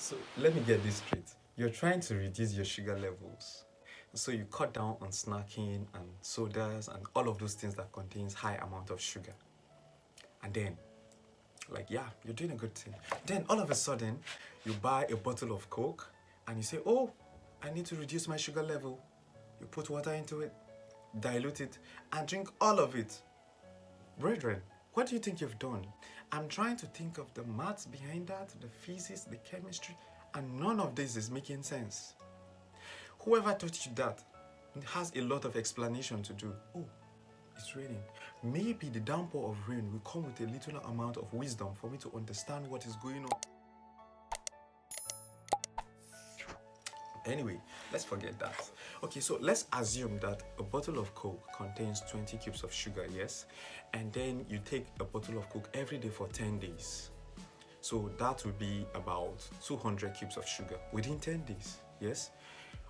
So let me get this straight. You're trying to reduce your sugar levels. So you cut down on snacking and sodas and all of those things that contains high amount of sugar. And then, you're doing a good thing. Then all of a sudden, you buy a bottle of Coke and you say, oh, I need to reduce my sugar level. You put water into it, dilute it, and drink all of it. Brethren, what do you think you've done? I'm trying to think of the maths behind that, the physics, the chemistry, and none of this is making sense. Whoever taught you that has a lot of explanation to do. Oh, it's raining. Maybe the downpour of rain will come with a little amount of wisdom for me to understand what is going on. Anyway, let's forget that. Okay, so let's assume that a bottle of Coke contains 20 cubes of sugar, yes? And then you take a bottle of Coke every day for 10 days. So that would be about 200 cubes of sugar within 10 days, yes?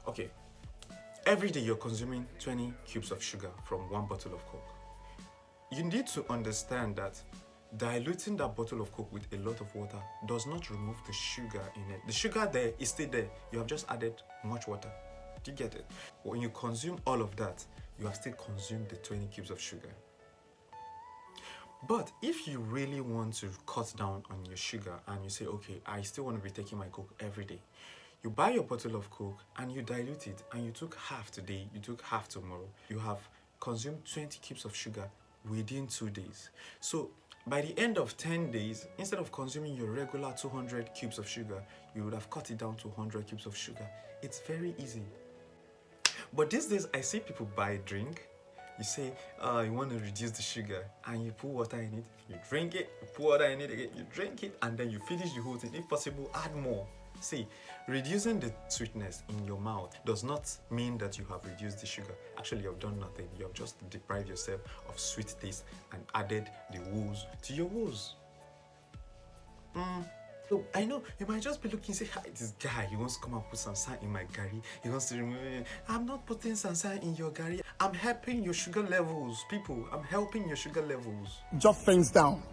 Okay, every day you're consuming 20 cubes of sugar from one bottle of Coke. You need to understand that diluting that bottle of Coke with a lot of water does not remove the sugar in it. The sugar there is still there. You have just added much water. Do you get it? When you consume all of that, you have still consumed the 20 cubes of sugar. But if you really want to cut down on your sugar and you say, okay, I still want to be taking my Coke every day, you buy your bottle of Coke and you dilute it, and you took half today, you took half tomorrow. You have consumed 20 cubes of sugar within 2 days. So by the end of 10 days, instead of consuming your regular 200 cubes of sugar, you would have cut it down to 100 cubes of sugar. It's very easy. But these days, I see people buy a drink. You say, you want to reduce the sugar, and you put water in it, you drink it, you put water in it again, you drink it, and then you finish the whole thing. If possible, add more. See, reducing the sweetness in your mouth does not mean that you have reduced the sugar. Actually, you have done nothing. You have just deprived yourself of sweet taste and added the woes to your woes. So I know you might just be looking and say, hi, this guy, he wants to come and put sansan in my gari. He wants to remove it. I'm not putting sansan in your gari. I'm helping your sugar levels, people. I'm helping your sugar levels. Jot things down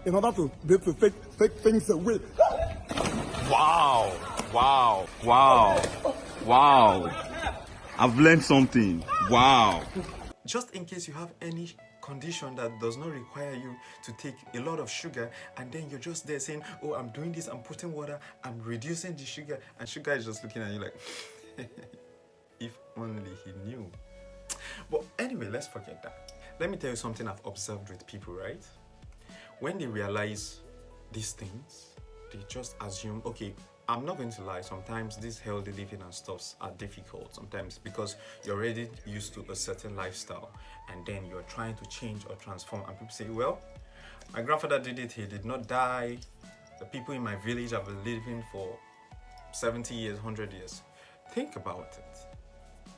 in order to be able to take things away. Wow, wow, wow, wow. I've learned something. Wow. Just in case you have any condition that does not require you to take a lot of sugar, and then you're just there saying, oh, I'm doing this, I'm putting water, I'm reducing the sugar, and sugar is just looking at you like, if only he knew. But anyway, let's forget that. Let me tell you something I've observed with people, right? When they realize these things, they just assume, okay, I'm not going to lie, sometimes these healthy living and stuffs are difficult sometimes because you're already used to a certain lifestyle, and then you're trying to change or transform, and people say, well, my grandfather did it, he did not die. The people in my village have been living for 70 years, 100 years. Think about it.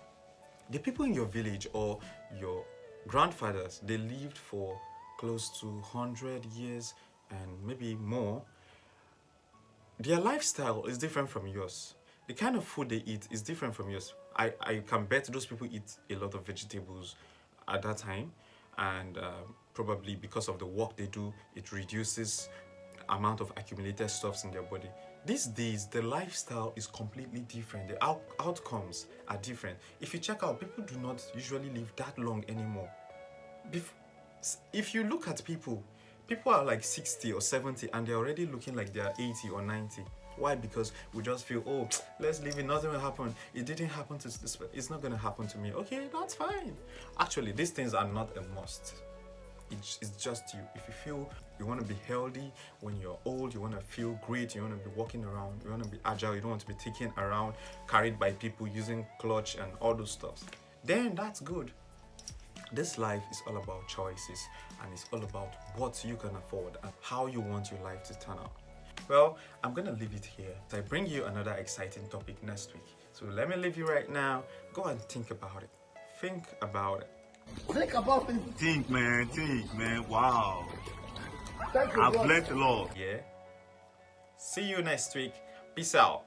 The people in your village or your grandfathers, they lived for close to 100 years and maybe more. Their lifestyle is different from yours. The kind of food they eat is different from yours. I can bet those people eat a lot of vegetables at that time, and probably because of the work they do, it reduces amount of accumulated stuffs in their body. These days, the lifestyle is completely different. The outcomes are different. If you check out, people do not usually live that long anymore. If you look at people are like 60 or 70 and they're already looking like they're 80 or 90. Why? Because we just feel, oh, let's leave it, nothing will happen. It didn't happen to this, it's not going to happen to me. Okay, that's fine. Actually, these things are not a must. It's just you. If you feel you want to be healthy when you're old, you want to feel great, you want to be walking around, you want to be agile, you don't want to be taken around, carried by people using clutch and all those stuff, then that's good. This life is all about choices, and it's all about what you can afford and how you want your life to turn out. Well, I'm going to leave it here. I bring you another exciting topic next week. So let me leave you right now. Go and think about it. Think about it. Think about it. Think, man. Wow. Thank you, I've bro. learned a lot. Yeah. See you next week. Peace out.